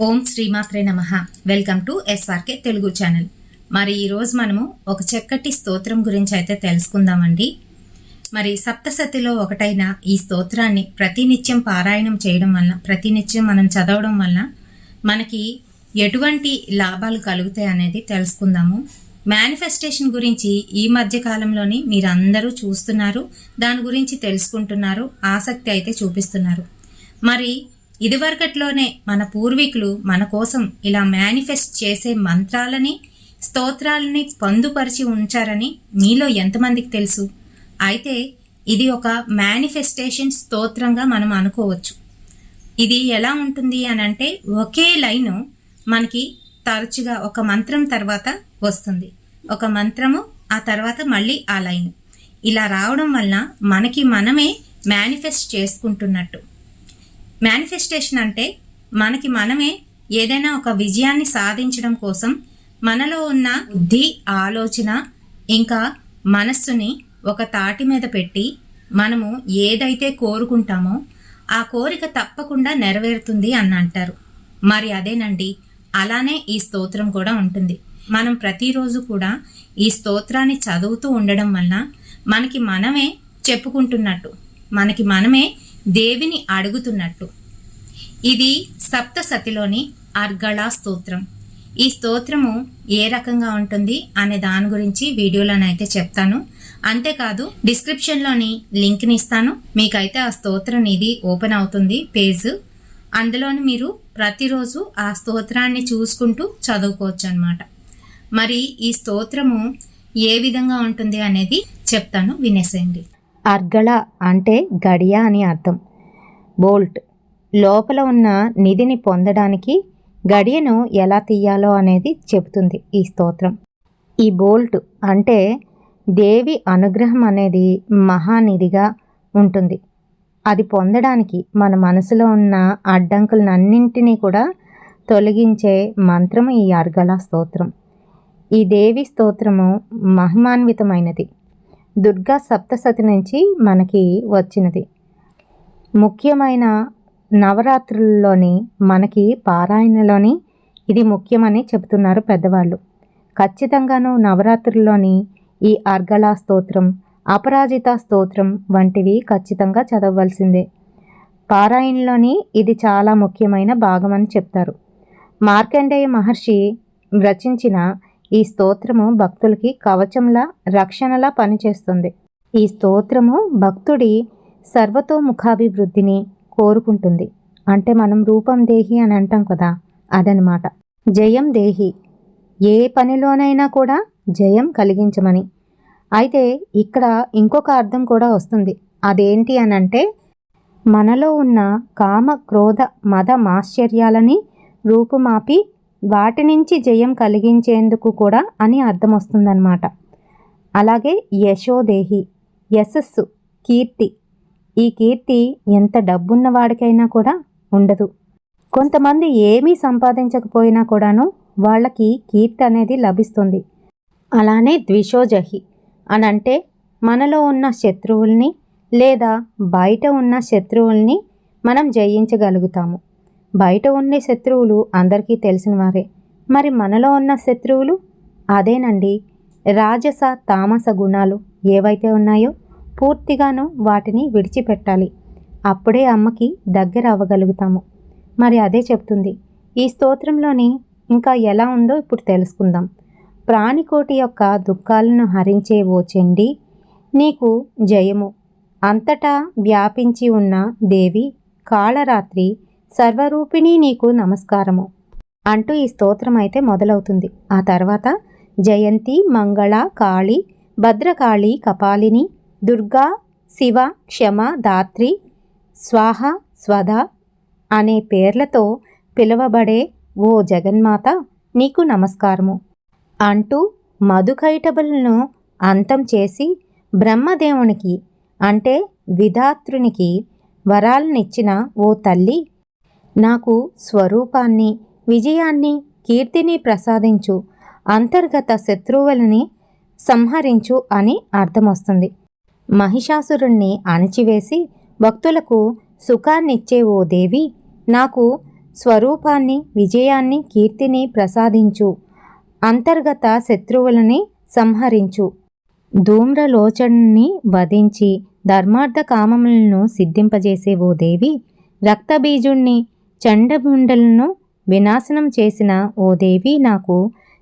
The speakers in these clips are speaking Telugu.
ఓం శ్రీమాత్రే నమః. Welcome to SRK Telugu channel. మరి ఈరోజు మనము ఒక చక్కటి స్తోత్రం గురించి అయితే తెలుసుకుందామండి. మరి సప్తసతిలో ఒకటైన ఈ స్తోత్రాన్ని ప్రతినిత్యం పారాయణం చేయడం వల్ల, ప్రతినిత్యం మనం చదవడం వల్ల మనకి ఎటువంటి లాభాలు కలుగుతాయి అనేది తెలుసుకుందాము. మేనిఫెస్టేషన్ గురించి ఈ మధ్య కాలంలోని మీరందరూ చూస్తున్నారు, దాని గురించి తెలుసుకుంటున్నారు, ఆసక్తి అయితే చూపిస్తున్నారు. మరి ఇదివరకట్లోనే మన పూర్వీకులు మన కోసం ఇలా మేనిఫెస్ట్ చేసే మంత్రాలని, స్తోత్రాలని పొందుపరిచి ఉంచారని మీలో ఎంతమందికి తెలుసు? అయితే ఇది ఒక మేనిఫెస్టేషన్ స్తోత్రంగా మనం అనుకోవచ్చు. ఇది ఎలా ఉంటుంది అని అంటే, ఒకే లైను మనకి తరచుగా ఒక మంత్రం తర్వాత వస్తుంది, ఒక మంత్రము ఆ తర్వాత మళ్ళీ ఆ లైను ఇలా రావడం వల్ల మనకి మనమే మేనిఫెస్ట్ చేసుకుంటున్నట్టు. మేనిఫెస్టేషన్ అంటే మనకి మనమే ఏదైనా ఒక విజయాన్ని సాధించడం కోసం మనలో ఉన్న బుద్ధి, ఆలోచన ఇంకా మనస్సుని ఒక తాటి మీద పెట్టి మనము ఏదైతే కోరుకుంటామో ఆ కోరిక తప్పకుండా నెరవేరుతుంది అని అంటారు. మరి అదేనండి, అలానే ఈ స్తోత్రం కూడా ఉంటుంది. మనం ప్రతిరోజు కూడా ఈ స్తోత్రాన్ని చదువుతూ ఉండడం వల్ల మనకి మనమే చెప్పుకుంటున్నట్టు, మనకి మనమే దేవిని అడుగుతున్నట్టు. ఇది సప్తసతిలోని అర్గళ స్తోత్రం. ఈ స్తోత్రము ఏ రకంగా ఉంటుంది అనే దాని గురించి వీడియోలోనైతే చెప్తాను. అంతేకాదు డిస్క్రిప్షన్లోని లింక్ని ఇస్తాను, మీకైతే ఆ స్తోత్రం ఇది ఓపెన్ అవుతుంది పేజ్. అందులోని మీరు ప్రతిరోజు ఆ స్తోత్రాన్ని చూసుకుంటూ చదువుకోవచ్చు అన్నమాట. మరి ఈ స్తోత్రము ఏ విధంగా ఉంటుంది అనేది చెప్తాను, వినేసేయండి. అర్గళ అంటే గడియ అని అర్థం. బోల్ట్ లోపల ఉన్న నిధిని పొందడానికి గడియను ఎలా తీయాలో అనేది చెబుతుంది ఈ స్తోత్రం. ఈ బోల్ట్ అంటే దేవి అనుగ్రహం అనేది మహానిధిగా ఉంటుంది. అది పొందడానికి మన మనసులో ఉన్న అడ్డంకులన్నింటినీ కూడా తొలగించే మంత్రము ఈ అర్గళ స్తోత్రం. ఈ దేవి స్తోత్రము మహిమాన్వితమైనది. దుర్గా సప్తసతి నుంచి మనకి వచ్చినది. ముఖ్యమైన నవరాత్రుల్లోని మనకి పారాయణలోని ఇది ముఖ్యమని చెబుతున్నారు పెద్దవాళ్ళు. ఖచ్చితంగాను నవరాత్రుల్లోని ఈ అర్గళ స్తోత్రం, అపరాజిత స్తోత్రం వంటివి ఖచ్చితంగా చదవవలసిందే. పారాయణలోని ఇది చాలా ముఖ్యమైన భాగం అని చెప్తారు. మార్కండేయ మహర్షి రచించిన ఈ స్తోత్రము భక్తులకి కవచంలా, రక్షణలా పనిచేస్తుంది. ఈ స్తోత్రము భక్తుడి సర్వతోముఖాభివృద్ధిని కోరుకుంటుంది. అంటే మనం రూపం దేహి అని అంటాం కదా, అదనమాట. జయం దేహి, ఏ పనిలోనైనా కూడా జయం కలిగించమని. అయితే ఇక్కడ ఇంకొక అర్థం కూడా వస్తుంది. అదేంటి అని అంటే, మనలో ఉన్న కామ, క్రోధ, మద, మాశ్చర్యాలని రూపుమాపి వాటి నుంచి జయం కలిగించేందుకు కూడా అని అర్థం వస్తుందన్నమాట. అలాగే యశోదేహి, యశస్సు, కీర్తి. ఈ కీర్తి ఎంత డబ్బున్న వాడికైనా కూడా ఉండదు. కొంతమంది ఏమీ సంపాదించకపోయినా కూడాను వాళ్ళకి కీర్తి అనేది లభిస్తుంది. అలానే ద్విషోజహి అని అంటే మనలో ఉన్న శత్రువుల్ని లేదా బయట ఉన్న శత్రువుల్ని మనం జయించగలుగుతాము. బయట ఉండే శత్రువులు అందరికీ తెలిసిన వారే. మరి మనలో ఉన్న శత్రువులు అదేనండి, రాజస తామస గుణాలు ఏవైతే ఉన్నాయో పూర్తిగాను వాటిని విడిచిపెట్టాలి. అప్పుడే అమ్మకి దగ్గర అవ్వగలుగుతాము. మరి అదే చెప్తుంది ఈ స్తోత్రంలోని. ఇంకా ఎలా ఉందో ఇప్పుడు తెలుసుకుందాం. ప్రాణికోటి యొక్క దుఃఖాలను హరించే ఓ చండి, నీకు జయము. అంతటా వ్యాపించి ఉన్న దేవి కాళరాత్రి సర్వరూపిణి, నీకు నమస్కారము అంటూ ఈ స్తోత్రం అయితే మొదలవుతుంది. ఆ తర్వాత జయంతి, మంగళ, కాళి, భద్రకాళి, కపాలిని, దుర్గా, శివ, క్షమ, ధాత్రి, స్వాహ, స్వధ అనే పేర్లతో పిలువబడే ఓ జగన్మాత, నీకు నమస్కారము అంటూ మధుకైటబులను అంతం చేసి బ్రహ్మదేవునికి అంటే విధాతృనికి వరాలనిచ్చిన ఓ తల్లి, నాకు స్వరూపాన్ని, విజయాన్ని, కీర్తిని ప్రసాదించు, అంతర్గత శత్రువులని సంహరించు అని అర్థమొస్తుంది. మహిషాసురుణ్ణి అణిచివేసి భక్తులకు సుఖాన్నిచ్చే ఓ దేవి, నాకు స్వరూపాన్ని, విజయాన్ని, కీర్తిని ప్రసాదించు. అంతర్గత శత్రువులని సంహరించు. ధూమ్రలోచనుని వధించి ధర్మార్థ కామములను సిద్ధింపజేసే ఓ దేవి, రక్తబీజుణ్ణి, చండముండలను వినాశనం చేసిన ఓ దేవి, నాకు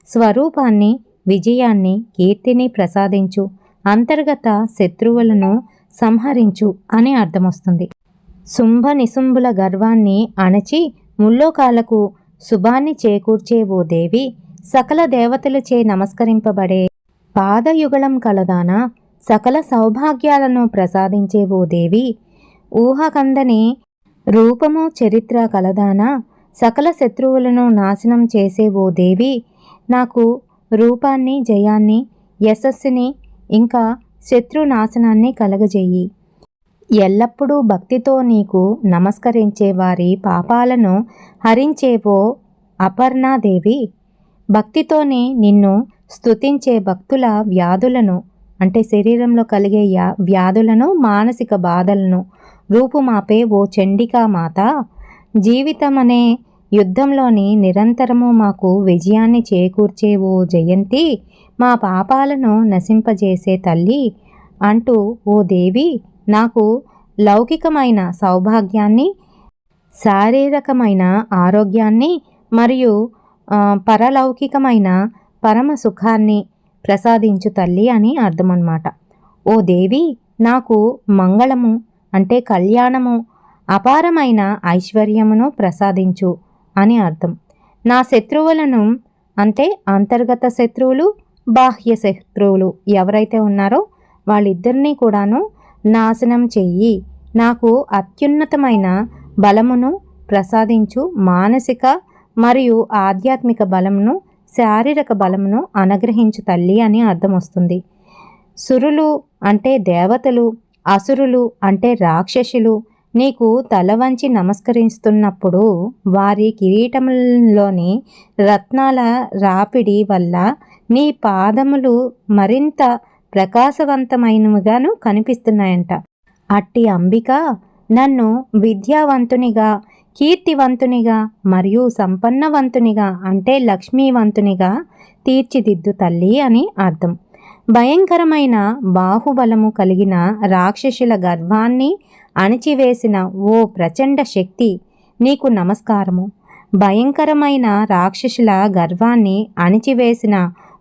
స్వరూపాన్ని, విజయాన్ని, కీర్తిని ప్రసాదించు. అంతర్గత శత్రువులను సంహరించు అని అర్థమొస్తుంది. శుంభ నిశుంభుల గర్వాన్ని అణచి ముల్లోకాలకు శుభాన్ని చేకూర్చే ఓ దేవి, సకల దేవతలచే నమస్కరింపబడే పాదయుగళం కలదానా, సకల సౌభాగ్యాలను ప్రసాదించే ఓ దేవి, ఊహకందని రూపము చరిత్ర కలదానా, సకల శత్రువులను నాశనం చేసే ఓ దేవి, నాకు రూపాన్ని, జయాన్ని, యశస్సుని, ఇంకా శత్రునాశనాన్ని కలగజేయి. ఎల్లప్పుడూ భక్తితో నీకు నమస్కరించే వారి పాపాలను హరించేవో అపర్ణాదేవి, భక్తితోనే నిన్ను స్తుతించే భక్తుల వ్యాధులను, అంటే శరీరంలో కలిగే వ్యాధులను, మానసిక బాధలను రూపుమాపే ఓ చండికా మాత, జీవితమనే యుద్ధంలోని నిరంతరము మాకు విజయాన్ని చేకూర్చే ఓ జయంతి, మా పాపాలను నశింపజేసే తల్లి అంటూ ఓ దేవి, నాకు లౌకికమైన సౌభాగ్యాన్ని, శారీరకమైన ఆరోగ్యాన్ని మరియు పరలౌకికమైన పరమ సుఖాన్ని ప్రసాదించు తల్లి అని అర్థం అన్నమాట. ఓ దేవి, నాకు మంగళము అంటే కళ్యాణము, అపారమైన ఐశ్వర్యమును ప్రసాదించు అని అర్థం. నా శత్రువులను, అంటే అంతర్గత శత్రువులు, బాహ్య శత్రువులు ఎవరైతే ఉన్నారో వాళ్ళిద్దరినీ కూడాను నాశనం చెయ్యి. నాకు అత్యున్నతమైన బలమును ప్రసాదించు. మానసిక మరియు ఆధ్యాత్మిక బలమును, శారీరక బలమును అనుగ్రహించు తల్లి అని అర్థం వస్తుంది. సురులు అంటే దేవతలు, అసురులు అంటే రాక్షసులు నీకు తల వంచి నమస్కరిస్తున్నప్పుడు వారి కిరీటములోని రత్నాల రాపిడి వల్ల నీ పాదములు మరింత ప్రకాశవంతమైనవిగాను కనిపిస్తున్నాయంట. అట్టి అంబిక నన్ను విద్యావంతునిగా, కీర్తివంతునిగా మరియు సంపన్నవంతునిగా అంటే లక్ష్మీవంతునిగా తీర్చిదిద్దు తల్లి అని అర్థం. భయంకరమైన బాహుబలము కలిగిన రాక్షసుల గర్వాన్ని అణిచివేసిన ఓ ప్రచండ శక్తి, నీకు నమస్కారము. భయంకరమైన రాక్షసుల గర్వాన్ని అణిచివేసిన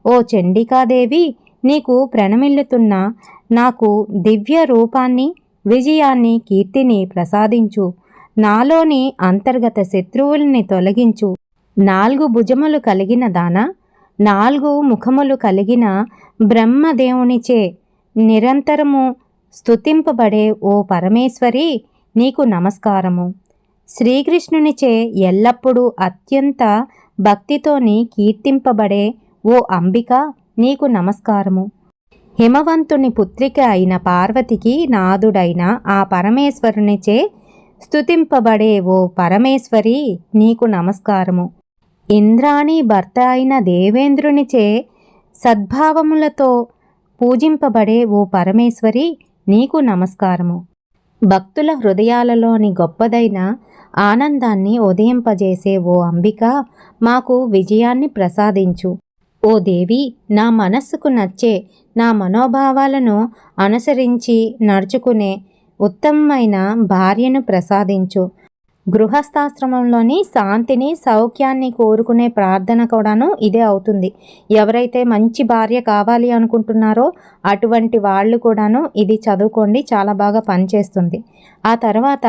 ఓ చండికాదేవి, నీకు ప్రణమిల్లుతున్న నాకు దివ్య రూపాన్ని, విజయాన్ని, కీర్తిని ప్రసాదించు. నాలోని అంతర్గత శత్రువుల్ని తొలగించు. 4 భుజములు కలిగిన దాన, 4 ముఖములు కలిగిన బ్రహ్మదేవునిచే నిరంతరము స్తుతింపబడే ఓ పరమేశ్వరి, నీకు నమస్కారము. శ్రీకృష్ణునిచే ఎల్లప్పుడూ అత్యంత భక్తితోని కీర్తింపబడే ఓ అంబిక, నీకు నమస్కారము. హిమవంతుని పుత్రిక అయిన పార్వతికి నాదుడైన ఆ పరమేశ్వరునిచే స్తుతింపబడే ఓ పరమేశ్వరి, నీకు నమస్కారము. ఇంద్రాణి భర్త అయిన దేవేంద్రునిచే సద్భావములతో పూజింపబడే ఓ పరమేశ్వరి, నీకు నమస్కారము. భక్తుల హృదయాలలోని గొప్పదైన ఆనందాన్ని ఉదయింపజేసే ఓ అంబిక, మాకు విజయాన్ని ప్రసాదించు. ఓ దేవి, నా మనస్సుకు నచ్చే, నా మనోభావాలను అనుసరించి నడుచుకునే ఉత్తమమైన భార్యను ప్రసాదించు. గృహస్థాశ్రమంలోని శాంతిని, సౌఖ్యాన్ని కోరుకునే ప్రార్థన కూడాను ఇదే అవుతుంది. ఎవరైతే మంచి భార్య కావాలి అనుకుంటున్నారో అటువంటి వాళ్ళు కూడాను ఇది చదువుకోండి, చాలా బాగా పనిచేస్తుంది. ఆ తర్వాత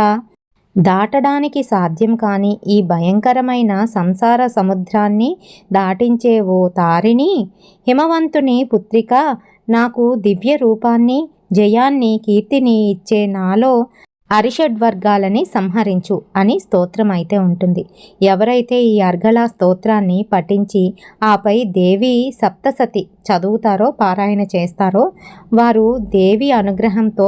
దాటడానికి సాధ్యం కాని ఈ భయంకరమైన సంసార సముద్రాన్ని దాటించే ఓ తారిణి, హిమవంతుని పుత్రిక, నాకు దివ్య రూపాన్ని, జయాన్ని, కీర్తిని ఇచ్చే నాలో అరిషడ్వర్గాలని సంహరించు అని స్తోత్రం అయితే ఉంటుంది. ఎవరైతే ఈ అర్గళ స్తోత్రాన్ని పఠించి ఆపై దేవి సప్తసతి చదువుతారో, పారాయణ చేస్తారో వారు దేవి అనుగ్రహంతో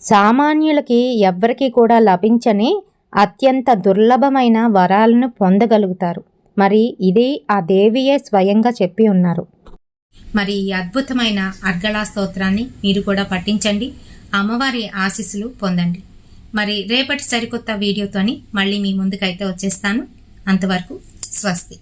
సామాన్యులకి ఎవ్వరికి కూడా లభించని అత్యంత దుర్లభమైన వరాలను పొందగలుగుతారు. మరి ఇది ఆ దేవియే స్వయంగా చెప్పి ఉన్నారు. మరి ఈ అద్భుతమైన అర్గళా స్తోత్రాన్ని మీరు కూడా పఠించండి, అమ్మవారి ఆశీస్సులు పొందండి. మరి రేపటి సరికొత్త వీడియోతోని మళ్ళీ మీ ముందుకైతే వచ్చేస్తాను. అంతవరకు స్వస్తి.